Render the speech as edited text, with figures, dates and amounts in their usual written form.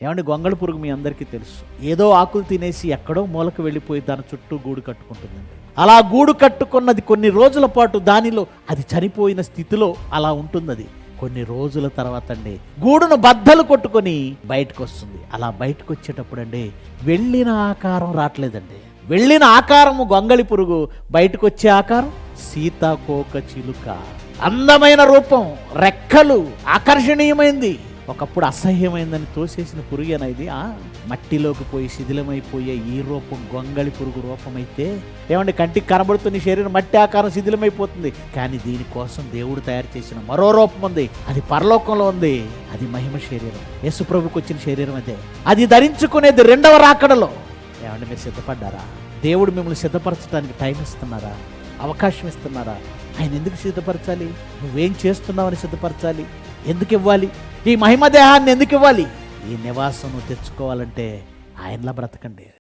ఏమంటే గొంగళి పురుగు మీ అందరికీ తెలుసు. ఏదో ఆకులు తినేసి ఎక్కడో మూలకు వెళ్ళిపోయి దాని చుట్టూ గూడు కట్టుకుంటుందండి. అలా గూడు కట్టుకున్నది కొన్ని రోజుల పాటు దానిలో అది చనిపోయిన స్థితిలో అలా ఉంటుంది. కొన్ని రోజుల తర్వాత అండి గూడును బద్దలు కొట్టుకొని బయటకు వస్తుంది. అలా బయటకు వచ్చేటప్పుడు అండి వెళ్ళిన ఆకారం రావట్లేదండి. వెళ్ళిన ఆకారము గొంగళి పురుగు, బయటకు వచ్చే ఆకారం సీతాకోక చిలుక. అందమైన రూపం, రెక్కలు, ఆకర్షణీయమైంది. ఒకప్పుడు అసహ్యమైందని తోసేసిన పురుగేనా ఇది? మట్టిలోకి పోయి శిథిలమైపోయే ఈ రూపం గొంగళి పురుగు రూపం అయితే ఏమంటే కంటికి కనబడుతున్న శరీరం మట్టి ఆకారం శిథిలమైపోతుంది. కానీ దీనికోసం దేవుడు తయారు చేసిన మరో రూపం ఉంది. అది పరలోకంలో ఉంది. అది మహిమ శరీరం, యేసు ప్రభుకు వచ్చిన శరీరం. అదే అది ధరించుకునేది రెండవ రాకడలో. ఏమంటే మీరు సిద్ధపడ్డారా? దేవుడు మిమ్మల్ని సిద్ధపరచడానికి టైం ఇస్తున్నారా? అవకాశం ఇస్తున్నారా? ఆయన ఎందుకు సిద్ధపరచాలి? నువ్వేం చేస్తున్నావని సిద్ధపరచాలి? ఎందుకు ఇవ్వాలి? ఈ మహిమ దేహాన్ని ఎందుకు ఇవ్వాలి? ఈ నివాసం నువ్వు తెచ్చుకోవాలంటే ఆయనలా బ్రతకండి.